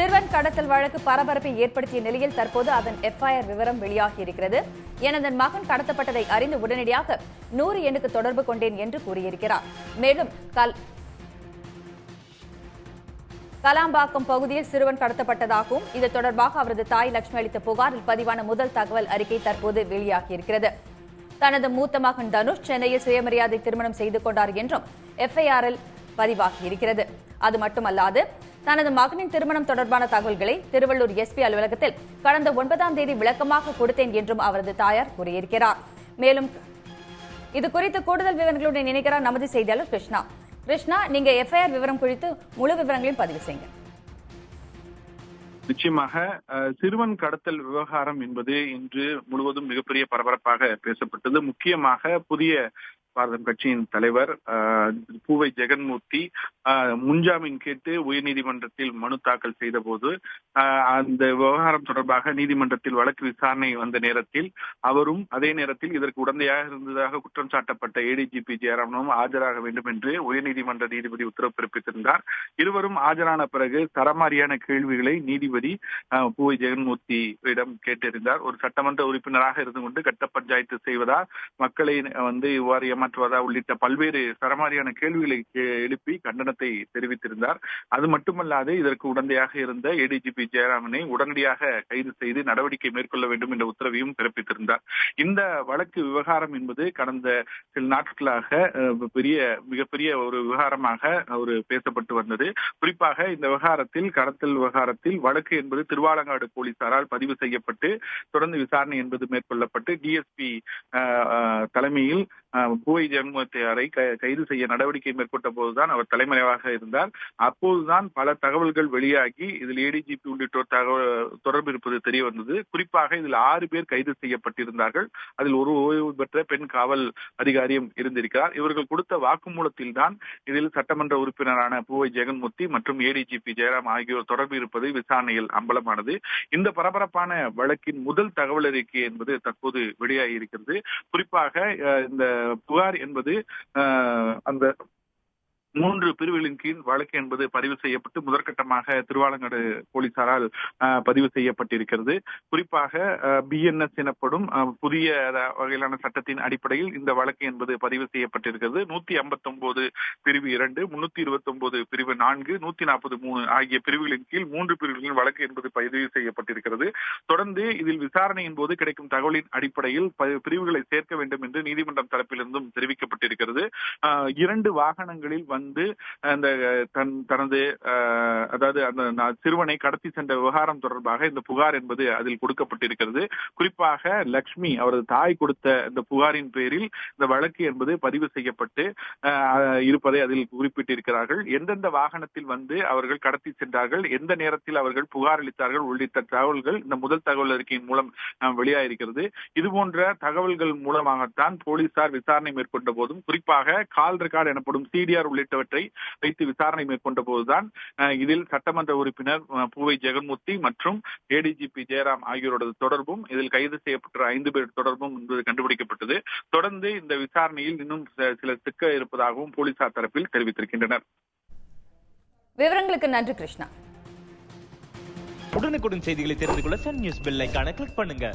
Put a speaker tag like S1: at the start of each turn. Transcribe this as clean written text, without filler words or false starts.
S1: சிறுவன் கடத்தல் வழக்கு பரபரப்பை ஏற்படுத்திய நிலையில் தற்போது அதன் எஃப்ஐஆர் விவரம் வெளியாகியிருக்கிறது. எனது மகன் கடத்தப்பட்டதை அறிந்து உடனடியாக 100 எண்ணுக்கு தொடர்பு கொண்டேன் என்று கூறியிருக்கிறார். மேலும் கலாம்பாக்கம் பகுதியில் சிறுவன் கடத்தப்பட்டதாகவும் இது தொடர்பாக அவரது தாய் லட்சுமி அளித்த புகாரில் பதிவான முதல் தகவல் அறிக்கை தற்போது வெளியாகியிருக்கிறது. தனது மூத்த மகன் தனுஷ் சென்னையில் சுயமரியாதை திருமணம் செய்து கொண்டார் என்றும் எஃப்ஐஆரில் பதிவாகியிருக்கிறது. அது மட்டுமல்லாது தனது மகனின் திருமணம் தொடர்பான தகவல்களை திருவள்ளூர் எஸ்பி அலுவலகத்தில் கடந்த 9ஆம் தேதி விளக்கமாக கொடுத்தேன் என்றும் அவரது தாயார் கூறியிருக்கிறார். மேலும் இது குறித்து கூடுதல் விவரங்களுடன் இணைக்கிறார் நமது செய்தியாளர் கிருஷ்ணா. கிருஷ்ணா, நீங்க எஃப்ஐஆர் விவரம் குறித்து முழு விவரங்களையும் பதிவு செய்யுங்க.
S2: நிச்சயமாக சிறுவன் கடத்தல் விவகாரம் என்பது இன்று முழுவதும் மிகப்பெரிய பரபரப்பாக பேசப்பட்டது. முக்கியமாக புதிய பாரதம் கட்சியின் தலைவர் பூவை ஜெகன்மூர்த்தி முன்ஜாமீன் கேட்டு உயர்நீதிமன்றத்தில் மனு தாக்கல் செய்த போது அந்த விவகாரம் தொடர்பாக நீதிமன்றத்தில் வழக்கு விசாரணை வந்த நேரத்தில் அவரும் அதே நேரத்தில் இதற்கு உடந்தையாக இருந்ததாக குற்றம் சாட்டப்பட்ட ஏடிஜிபி ஜெயராமனும் ஆஜராக வேண்டும் என்று உயர்நீதிமன்ற நீதிபதி உத்தரவு பிறப்பித்திருந்தார். இருவரும் ஆஜரான பிறகு தரமாரியான கேள்விகளை நீதிபதி பூவை ஜெகன்மூர்த்தியிடம் கேட்டிருந்தார். ஒரு சட்டமன்ற உறுப்பினராக இருந்து கொண்டு கட்ட பஞ்சாயத்து செய்வதா, மக்களை இவ்வாறு ஏமாற்றுவதா உள்ளிட்ட பல்வேறு சரமாரியான கேள்விகளை எழுப்பி கண்டனத்தை தெரிவித்திருந்தார். அது மட்டுமல்லாது இதற்கு உடந்தையாக இருந்த ஏடிஜிபி ஜெயராமனை உடனடியாக கைது செய்து நடவடிக்கை மேற்கொள்ள வேண்டும் என்ற உத்தரவையும் பிறப்பித்திருந்தார். இந்த வழக்கு விவகாரம் என்பது கடந்த சில நாட்களாக மிகப்பெரிய ஒரு விவகாரமாக ஒரு பேசப்பட்டு வந்தது. குறிப்பாக இந்த விவகாரத்தில் கடத்தல் விவகாரத்தில் வழக்கு என்பது திருவாலங்காடு போலீசாரால் பதிவு செய்யப்பட்டு தொடர்ந்து விசாரணை என்பது மேற்கொள்ளப்பட்டு டிஎஸ்பி தலைமையில் பூவை ஜெகன்மூர்த்தியாரை கைது செய்ய நடவடிக்கை மேற்கொண்ட போதுதான் அவர் தலைமறைவாக இருந்தார். அப்போதுதான் பல தகவல்கள் வெளியாகி இதில் ஏடிஜிபி உள்ளிட்டோர் தொடர்பு இருப்பது தெரிய வந்தது. குறிப்பாக இதில் 6 பேர் கைது செய்யப்பட்டிருந்தார்கள். அதில் ஒரு ஓய்வு பெற்ற பெண் காவல் அதிகாரியும் இருந்திருக்கிறார். இவர்கள் கொடுத்த வாக்குமூலத்தில் தான் இதில் சட்டமன்ற உறுப்பினரான பூவை ஜெகன்மூர்த்தி மற்றும் ஏடிஜிபி ஜெயராம் ஆகியோர் தொடர்பு இருப்பது விசாரணையில் அம்பலமானது. இந்த பரபரப்பான வழக்கின் முதல் தகவல் அறிக்கை என்பது தற்போது வெளியாகி இருக்கிறது. குறிப்பாக இந்த புகார் என்பது அந்த 3 பிரிவுகளின் கீழ் வழக்கு என்பது பதிவு செய்யப்பட்டு முதற்கட்டமாக திருவாலங்காடு போலீசாரால் பதிவு செய்யப்பட்டிருக்கிறது. குறிப்பாக பிஎன்எஸ் எனப்படும் புதிய வகையிலான சட்டத்தின் அடிப்படையில் இந்த வழக்கு என்பது பதிவு செய்யப்பட்டிருக்கிறது. 159 பிரிவு 2, 329 பிரிவு 4, 143 ஆகிய பிரிவுகளின் கீழ் 3 பிரிவுகளின் வழக்கு என்பது பதிவு செய்யப்பட்டிருக்கிறது. தொடர்ந்து இதில் விசாரணையின் போது கிடைக்கும் தகவலின் அடிப்படையில் பிரிவுகளை சேர்க்க வேண்டும் என்று நீதிமன்றம் தரப்பிலிருந்தும் தெரிவிக்கப்பட்டிருக்கிறது. 2 வாகனங்களில் வந்து தனது அதாவது அந்த சிறுவனை கடத்தி சென்ற விவகாரம் தொடர்பாக இந்த புகார் என்பது அதில் கொடுக்கப்பட்டிருக்கிறது. குறிப்பாக லட்சுமி அவரது தாய் கொடுத்த இந்த புகாரின் பேரில் இந்த வழக்கு என்பது பதிவு செய்யப்பட்டு இருப்பதை அதில் குறிப்பிட்டிருக்கிறார்கள். எந்தெந்த வாகனத்தில் வந்து அவர்கள் கடத்தி சென்றார்கள், எந்த நேரத்தில் அவர்கள் புகார் அளித்தார்கள் உள்ளிட்ட தகவல்கள் இந்த முதல் தகவல் அறிக்கையின் மூலம் வெளியாயிருக்கிறது. இது போன்ற தகவல்கள் மூலமாகத்தான் போலீசார் விசாரணை மேற்கொண்ட போதும், குறிப்பாக கால் ரெக்கார்டு எனப்படும் சிடிஆர் உள்ளிட்டவற்றை வைத்து விசாரணை மேற்கொண்ட போதுதான் இதில் சட்டமன்ற உறுப்பினர் பூவை ஜெகன்மூர்த்தி மற்றும் ஏடிஜிபி ஜெயராம் ஆகியோரது தொடர்பும் இதில் கைது செய்யப்பட்ட 5 பேர் தொடர்பும் என்பது கண்டுபிடிக்கப்பட்டது. தொடர்ந்து இந்த விசாரணையில் இன்னும் சில சிக்கல் இருப்பதாகவும் போலீசார் தரப்பில் தெரிவித்திருக்கின்றனர்.
S1: விவரங்களுக்கு நன்றி கிருஷ்ணா.
S3: உடனுக்குடன் செய்திகளை தெரிந்து கொள்ள சன் நியூஸ் பெல் ஐகானை கிளிக் பண்ணுங்க.